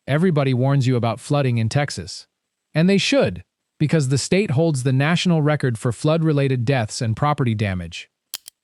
Everybody warns you about flooding in Texas. And they should, because the state holds the national record for flood-related deaths and property damage.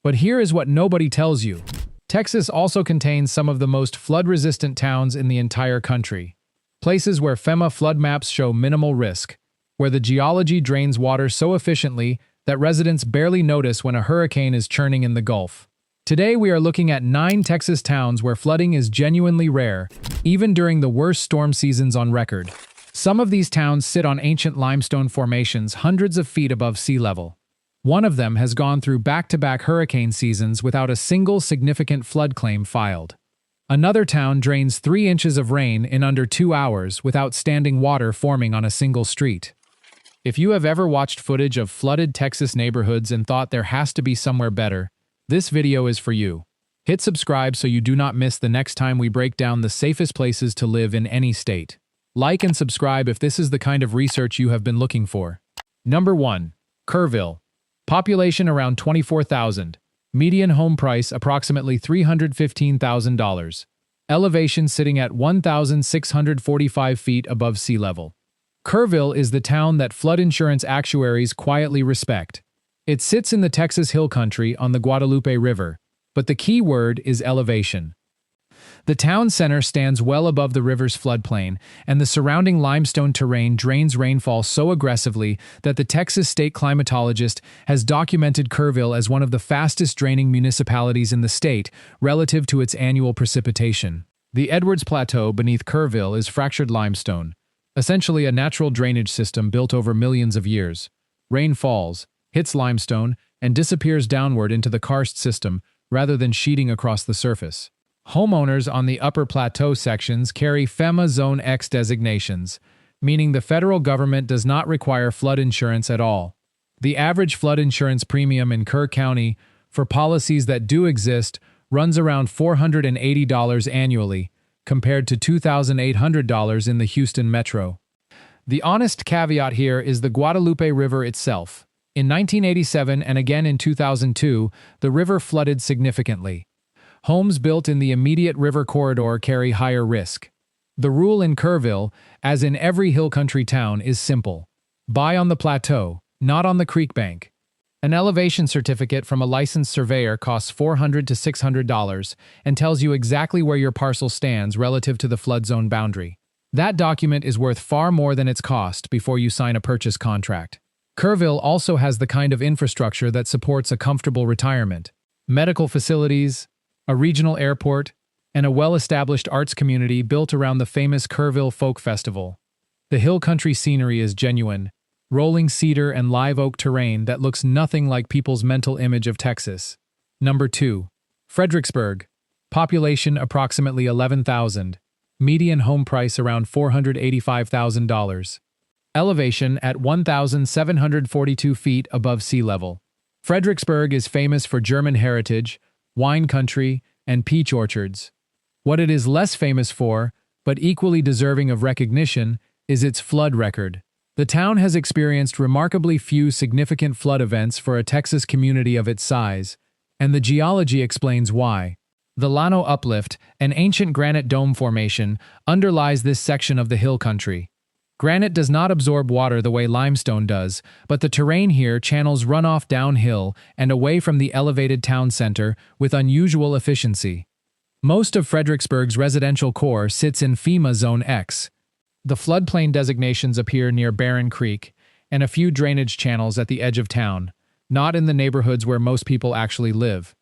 But here is what nobody tells you. Texas also contains some of the most flood-resistant towns in the entire country. Places where FEMA flood maps show minimal risk, where the geology drains water so efficiently that residents barely notice when a hurricane is churning in the Gulf. Today we are looking at 9 Texas towns where flooding is genuinely rare, even during the worst storm seasons on record. Some of these towns sit on ancient limestone formations hundreds of feet above sea level. One of them has gone through back-to-back hurricane seasons without a single significant flood claim filed. Another town drains 3 inches of rain in under 2 hours without standing water forming on a single street. If you have ever watched footage of flooded Texas neighborhoods and thought there has to be somewhere better, this video is for you. Hit subscribe so you do not miss the next time we break down the safest places to live in any state. Like and subscribe if this is the kind of research you have been looking for. Number 1. Kerrville. Population around 24,000. Median home price approximately $315,000. Elevation sitting at 1,645 feet above sea level. Kerrville is the town that flood insurance actuaries quietly respect. It sits in the Texas Hill Country on the Guadalupe River, but the key word is elevation. The town center stands well above the river's floodplain, and the surrounding limestone terrain drains rainfall so aggressively that the Texas state climatologist has documented Kerrville as one of the fastest draining municipalities in the state relative to its annual precipitation. The Edwards Plateau beneath Kerrville is fractured limestone, essentially a natural drainage system built over millions of years. Rain falls, hits limestone, and disappears downward into the karst system rather than sheeting across the surface. Homeowners on the upper plateau sections carry FEMA Zone X designations, meaning the federal government does not require flood insurance at all. The average flood insurance premium in Kerr County, for policies that do exist, runs around $480 annually, compared to $2,800 in the Houston metro. The honest caveat here is the Guadalupe River itself. In 1987 and again in 2002, the river flooded significantly. Homes built in the immediate river corridor carry higher risk. The rule in Kerrville, as in every hill country town, is simple. Buy on the plateau, not on the creek bank. An elevation certificate from a licensed surveyor costs $400 to $600 and tells you exactly where your parcel stands relative to the flood zone boundary. That document is worth far more than its cost before you sign a purchase contract. Kerrville also has the kind of infrastructure that supports a comfortable retirement. Medical facilities, a regional airport, and a well-established arts community built around the famous Kerrville Folk Festival. The hill country scenery is genuine, rolling cedar and live oak terrain that looks nothing like people's mental image of Texas. Number 2. Fredericksburg. Population approximately 11,000. Median home price around $485,000. Elevation at 1,742 feet above sea level. Fredericksburg is famous for German heritage, wine country, and peach orchards. What it is less famous for, but equally deserving of recognition, is its flood record. The town has experienced remarkably few significant flood events for a Texas community of its size, and the geology explains why. The Llano Uplift, an ancient granite dome formation, underlies this section of the hill country. Granite does not absorb water the way limestone does, but the terrain here channels runoff downhill and away from the elevated town center with unusual efficiency. Most of Fredericksburg's residential core sits in FEMA Zone X. The floodplain designations appear near Boerne Creek and a few drainage channels at the edge of town, not in the neighborhoods where most people actually live.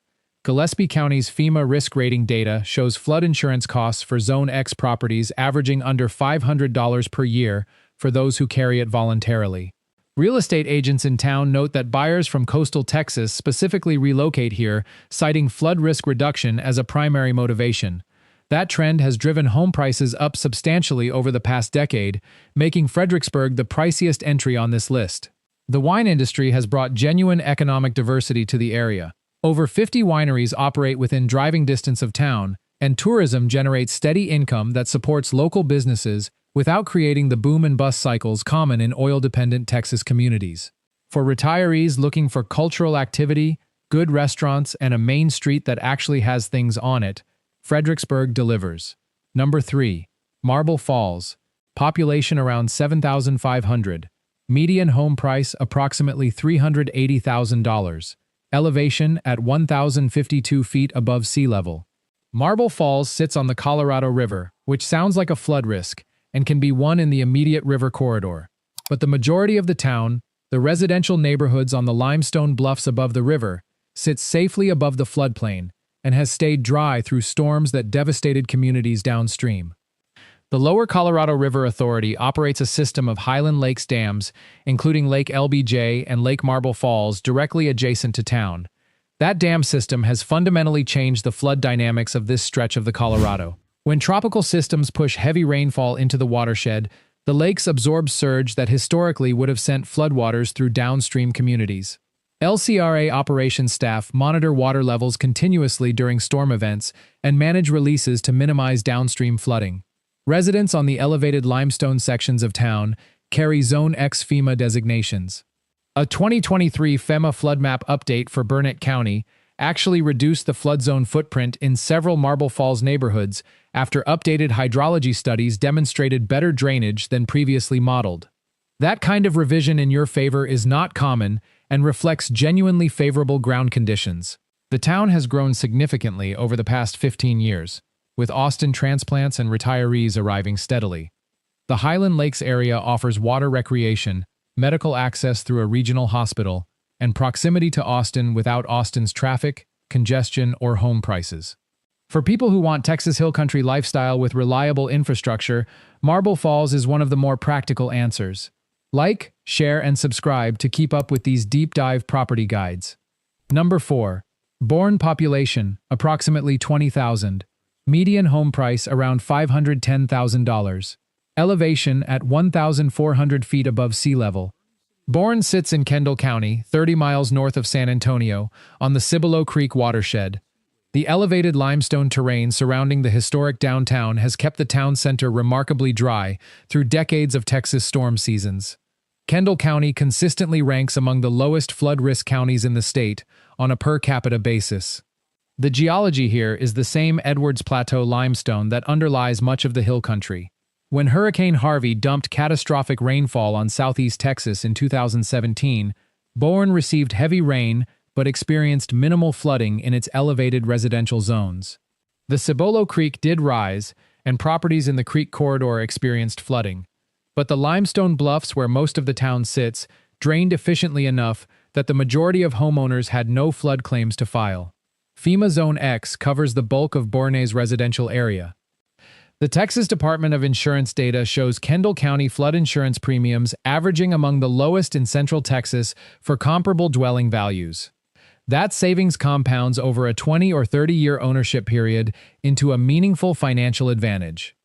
Gillespie County's FEMA risk rating data shows flood insurance costs for Zone X properties averaging under $500 per year for those who carry it voluntarily. Real estate agents in town note that buyers from coastal Texas specifically relocate here, citing flood risk reduction as a primary motivation. That trend has driven home prices up substantially over the past decade, making Fredericksburg the priciest entry on this list. The wine industry has brought genuine economic diversity to the area. Over 50 wineries operate within driving distance of town, and tourism generates steady income that supports local businesses without creating the boom and bust cycles common in oil-dependent Texas communities. For retirees looking for cultural activity, good restaurants, and a main street that actually has things on it, Fredericksburg delivers. Number 3. Marble Falls. Population around 7,500. Median home price approximately $380,000. Elevation at 1,052 feet above sea level. Marble Falls sits on the Colorado River, which sounds like a flood risk, and can be won in the immediate river corridor. But the majority of the town, the residential neighborhoods on the limestone bluffs above the river, sits safely above the floodplain and has stayed dry through storms that devastated communities downstream. The Lower Colorado River Authority operates a system of Highland Lakes dams, including Lake LBJ and Lake Marble Falls, directly adjacent to town. That dam system has fundamentally changed the flood dynamics of this stretch of the Colorado. When tropical systems push heavy rainfall into the watershed, the lakes absorb surge that historically would have sent floodwaters through downstream communities. LCRA operations staff monitor water levels continuously during storm events and manage releases to minimize downstream flooding. Residents on the elevated limestone sections of town carry Zone X FEMA designations. A 2023 FEMA flood map update for Boerne County actually reduced the flood zone footprint in several Marble Falls neighborhoods after updated hydrology studies demonstrated better drainage than previously modeled. That kind of revision in your favor is not common and reflects genuinely favorable ground conditions. The town has grown significantly over the past 15 years, with Austin transplants and retirees arriving steadily. The Highland Lakes area offers water recreation, medical access through a regional hospital, and proximity to Austin without Austin's traffic, congestion, or home prices. For people who want Texas Hill Country lifestyle with reliable infrastructure, Marble Falls is one of the more practical answers. Like, share, and subscribe to keep up with these deep dive property guides. Number 4. Boerne population, approximately 20,000. Median home price around $510,000. Elevation at 1,400 feet above sea level. Boerne sits in Kendall County, 30 miles north of San Antonio, on the Cibolo Creek watershed. The elevated limestone terrain surrounding the historic downtown has kept the town center remarkably dry through decades of Texas storm seasons. Kendall County consistently ranks among the lowest flood risk counties in the state on a per capita basis. The geology here is the same Edwards Plateau limestone that underlies much of the hill country. When Hurricane Harvey dumped catastrophic rainfall on southeast Texas in 2017, Boerne received heavy rain but experienced minimal flooding in its elevated residential zones. The Cibolo Creek did rise, and properties in the creek corridor experienced flooding, but the limestone bluffs where most of the town sits drained efficiently enough that the majority of homeowners had no flood claims to file. FEMA Zone X covers the bulk of Boerne's residential area. The Texas Department of Insurance data shows Kendall County flood insurance premiums averaging among the lowest in Central Texas for comparable dwelling values. That savings compounds over a 20 or 30-year ownership period into a meaningful financial advantage.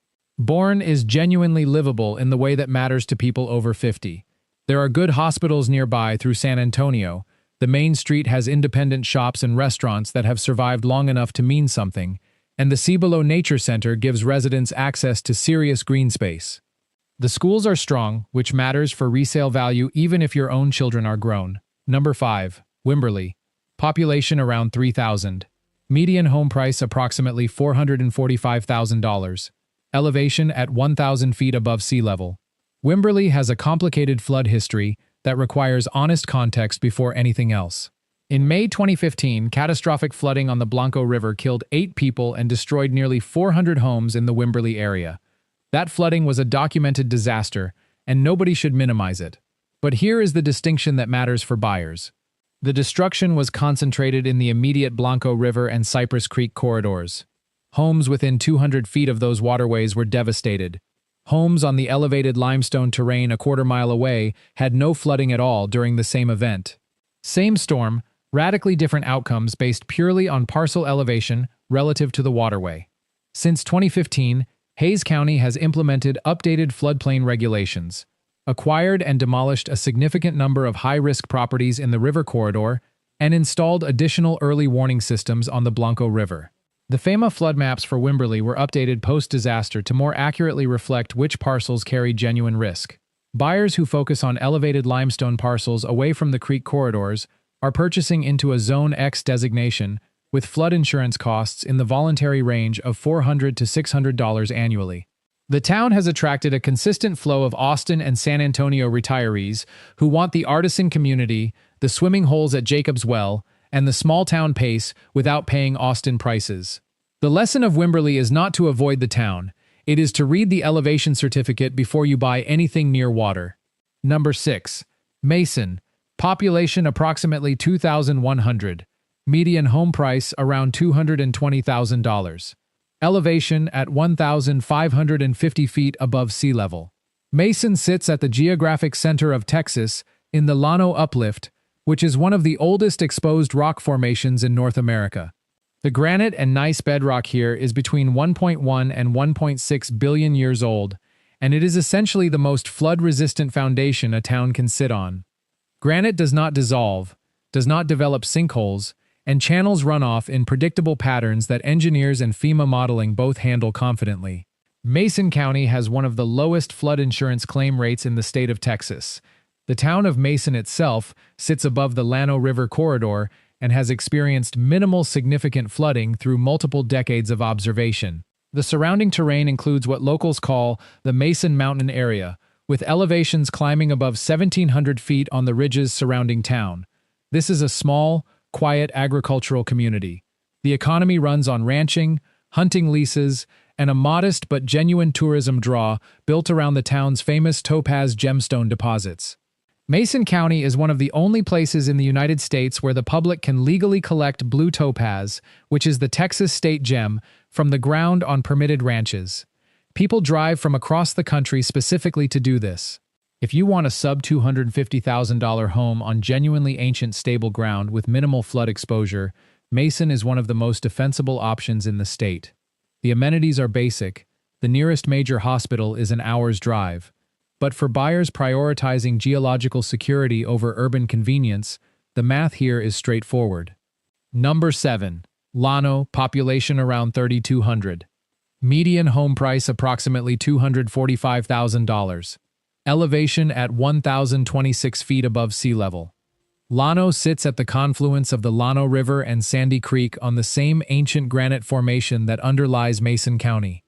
Boerne is genuinely livable in the way that matters to people over 50. There are good hospitals nearby through San Antonio. The main street has independent shops and restaurants that have survived long enough to mean something, and the Cibolo Nature Center gives residents access to serious green space. The schools are strong, which matters for resale value even if your own children are grown. Number 5. Wimberley. Population around 3,000. Median home price approximately $445,000. Elevation at 1,000 feet above sea level. Wimberley has a complicated flood history that requires honest context before anything else. In May 2015, catastrophic flooding on the Blanco River killed 8 people and destroyed nearly 400 homes in the Wimberley area. That flooding was a documented disaster, and nobody should minimize it. But here is the distinction that matters for buyers. The destruction was concentrated in the immediate Blanco River and Cypress Creek corridors. Homes within 200 feet of those waterways were devastated. Homes on the elevated limestone terrain a quarter-mile away had no flooding at all during the same event. Same storm, radically different outcomes based purely on parcel elevation relative to the waterway. Since 2015, Hays County has implemented updated floodplain regulations, acquired and demolished a significant number of high-risk properties in the river corridor, and installed additional early warning systems on the Blanco River. The FEMA flood maps for Wimberley were updated post-disaster to more accurately reflect which parcels carry genuine risk. Buyers who focus on elevated limestone parcels away from the creek corridors are purchasing into a Zone X designation with flood insurance costs in the voluntary range of $400 to $600 annually. The town has attracted a consistent flow of Austin and San Antonio retirees who want the artisan community, the swimming holes at Jacob's Well, and the small-town pace without paying Austin prices. The lesson of Wimberley is not to avoid the town. It is to read the elevation certificate before you buy anything near water. Number 6. Mason. Population approximately 2,100. Median home price around $220,000. Elevation at 1,550 feet above sea level. Mason sits at the geographic center of Texas in the Llano Uplift, which is one of the oldest exposed rock formations in North America. The granite and gneiss bedrock here is between 1.1 and 1.6 billion years old, and it is essentially the most flood-resistant foundation a town can sit on. Granite does not dissolve, does not develop sinkholes, and channels runoff in predictable patterns that engineers and FEMA modeling both handle confidently. Mason County has one of the lowest flood insurance claim rates in the state of Texas. The town of Mason itself sits above the Llano River corridor and has experienced minimal significant flooding through multiple decades of observation. The surrounding terrain includes what locals call the Mason Mountain area, with elevations climbing above 1,700 feet on the ridges surrounding town. This is a small, quiet agricultural community. The economy runs on ranching, hunting leases, and a modest but genuine tourism draw built around the town's famous topaz gemstone deposits. Mason County is one of the only places in the United States where the public can legally collect blue topaz, which is the Texas state gem, from the ground on permitted ranches. People drive from across the country specifically to do this. If you want a sub-$250,000 home on genuinely ancient stable ground with minimal flood exposure, Mason is one of the most defensible options in the state. The amenities are basic. The nearest major hospital is an hour's drive. But for buyers prioritizing geological security over urban convenience, the math here is straightforward. Number 7. Llano, population around 3,200. Median home price approximately $245,000. Elevation at 1,026 feet above sea level. Llano sits at the confluence of the Llano River and Sandy Creek on the same ancient granite formation that underlies Mason County.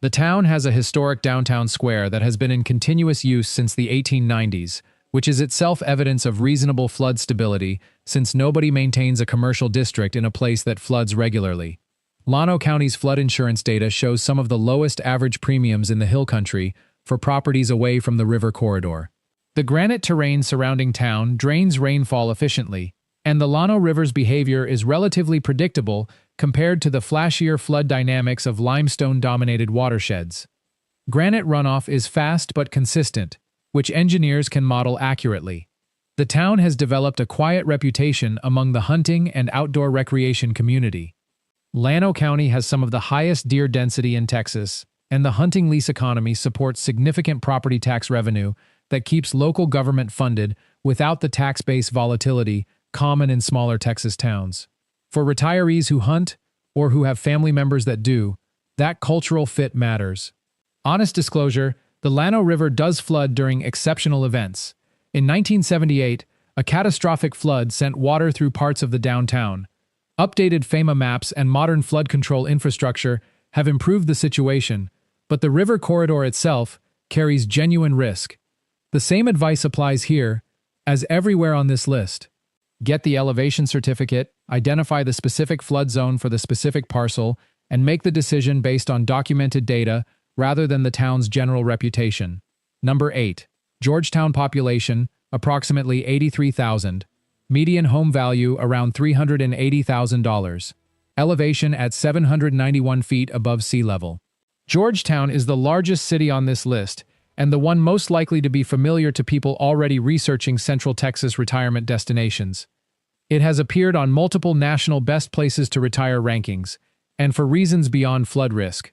The town has a historic downtown square that has been in continuous use since the 1890s, which is itself evidence of reasonable flood stability since nobody maintains a commercial district in a place that floods regularly. Llano County's flood insurance data shows some of the lowest average premiums in the hill country for properties away from the river corridor. The granite terrain surrounding town drains rainfall efficiently, and the Llano River's behavior is relatively predictable compared to the flashier flood dynamics of limestone-dominated watersheds. Granite runoff is fast but consistent, which engineers can model accurately. The town has developed a quiet reputation among the hunting and outdoor recreation community. Llano County has some of the highest deer density in Texas, and the hunting lease economy supports significant property tax revenue that keeps local government funded without the tax base volatility common in smaller Texas towns. For retirees who hunt, or who have family members that do, that cultural fit matters. Honest disclosure, the Llano River does flood during exceptional events. In 1978, a catastrophic flood sent water through parts of the downtown. Updated FEMA maps and modern flood control infrastructure have improved the situation, but the river corridor itself carries genuine risk. The same advice applies here, as everywhere on this list. Get the elevation certificate, identify the specific flood zone for the specific parcel, and make the decision based on documented data rather than the town's general reputation. Number 8. Georgetown population, approximately 83,000. Median home value around $380,000. Elevation at 791 feet above sea level. Georgetown is the largest city on this list, and the one most likely to be familiar to people already researching Central Texas retirement destinations. It has appeared on multiple national best places to retire rankings, and for reasons beyond flood risk.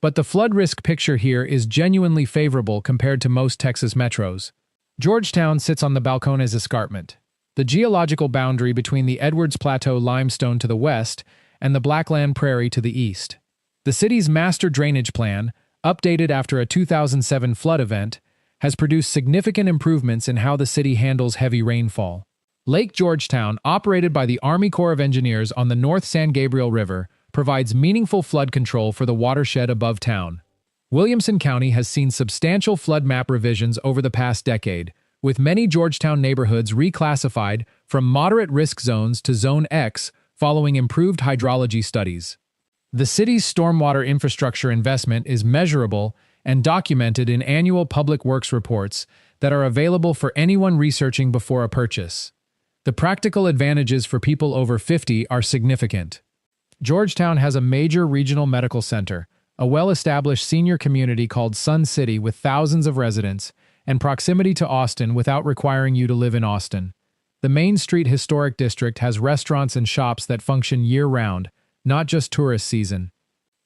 But the flood risk picture here is genuinely favorable compared to most Texas metros. Georgetown sits on the Balcones Escarpment, the geological boundary between the Edwards Plateau limestone to the west and the Blackland Prairie to the east. The city's master drainage plan, updated after a 2007 flood event, has produced significant improvements in how the city handles heavy rainfall. Lake Georgetown, operated by the Army Corps of Engineers on the North San Gabriel River, provides meaningful flood control for the watershed above town. Williamson County has seen substantial flood map revisions over the past decade, with many Georgetown neighborhoods reclassified from moderate risk zones to Zone X following improved hydrology studies. The city's stormwater infrastructure investment is measurable and documented in annual public works reports that are available for anyone researching before a purchase. The practical advantages for people over 50 are significant. Georgetown has a major regional medical center, a well-established senior community called Sun City with thousands of residents, and proximity to Austin without requiring you to live in Austin. The Main Street Historic District has restaurants and shops that function year-round, not just tourist season.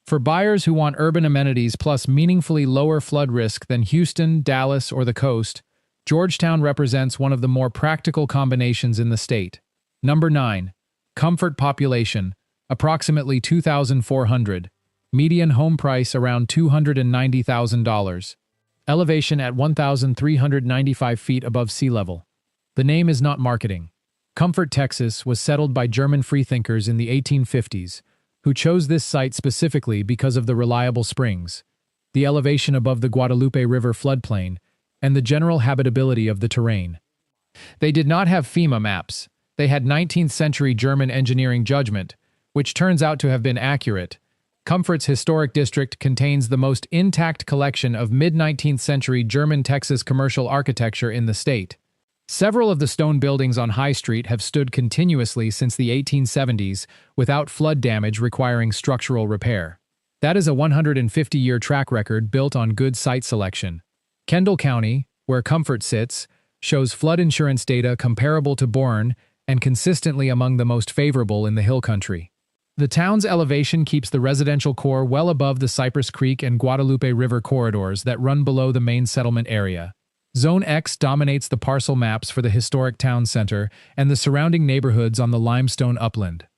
For buyers who want urban amenities plus meaningfully lower flood risk than Houston, Dallas, or the coast, Georgetown represents one of the more practical combinations in the state. Number 9. Comfort population, approximately 2,400. Median home price around $290,000. Elevation at 1,395 feet above sea level. The name is not marketing. Comfort, Texas was settled by German freethinkers in the 1850s, who chose this site specifically because of the reliable springs, the elevation above the Guadalupe River floodplain, and the general habitability of the terrain. They did not have FEMA maps. They had 19th-century German engineering judgment, which turns out to have been accurate. Comfort's historic district contains the most intact collection of mid-19th century German Texas commercial architecture in the state. Several of the stone buildings on High Street have stood continuously since the 1870s without flood damage requiring structural repair. That is a 150-year track record built on good site selection. Kendall County, where Comfort sits, shows flood insurance data comparable to Boerne and consistently among the most favorable in the Hill Country. The town's elevation keeps the residential core well above the Cypress Creek and Guadalupe River corridors that run below the main settlement area. Zone X dominates the parcel maps for the historic town center and the surrounding neighborhoods on the limestone upland.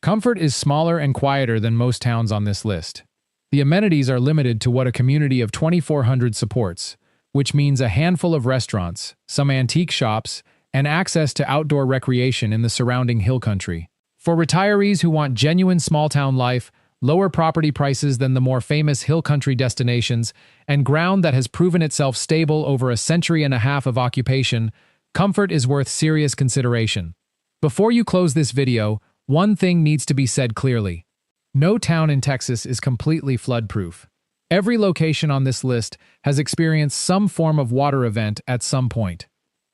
Comfort is smaller and quieter than most towns on this list. The amenities are limited to what a community of 2,400 supports, which means a handful of restaurants, some antique shops, and access to outdoor recreation in the surrounding hill country. For retirees who want genuine small-town life, lower property prices than the more famous hill country destinations, and ground that has proven itself stable over a century and a half of occupation, Comfort is worth serious consideration. Before you close this video, one thing needs to be said clearly. No town in Texas is completely flood-proof. Every location on this list has experienced some form of water event at some point.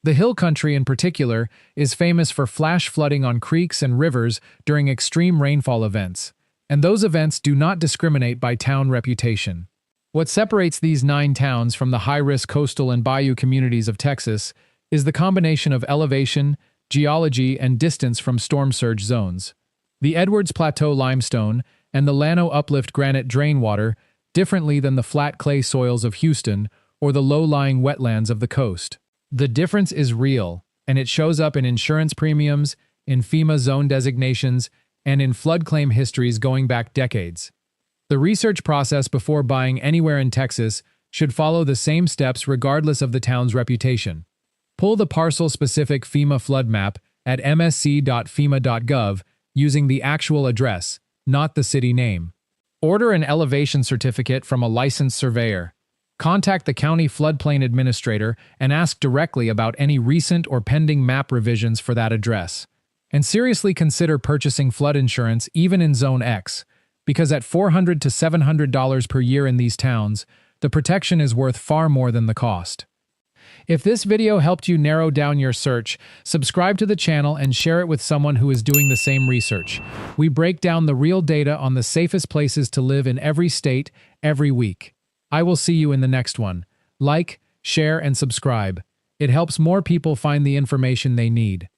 The hill country in particular is famous for flash flooding on creeks and rivers during extreme rainfall events, and those events do not discriminate by town reputation. What separates these 9 towns from the high-risk coastal and bayou communities of Texas is the combination of elevation, geology, and distance from storm surge zones. The Edwards Plateau limestone and the Llano Uplift granite drain water differently than the flat clay soils of Houston or the low-lying wetlands of the coast. The difference is real, and it shows up in insurance premiums, in FEMA zone designations, and in flood claim histories going back decades. The research process before buying anywhere in Texas should follow the same steps regardless of the town's reputation. Pull the parcel-specific FEMA flood map at msc.fema.gov using the actual address, not the city name. Order an elevation certificate from a licensed surveyor. Contact the county floodplain administrator and ask directly about any recent or pending map revisions for that address. And seriously consider purchasing flood insurance even in Zone X, because at $400 to $700 per year in these towns, the protection is worth far more than the cost. If this video helped you narrow down your search, subscribe to the channel and share it with someone who is doing the same research. We break down the real data on the safest places to live in every state, every week. I will see you in the next one. Like, share, and subscribe. It helps more people find the information they need.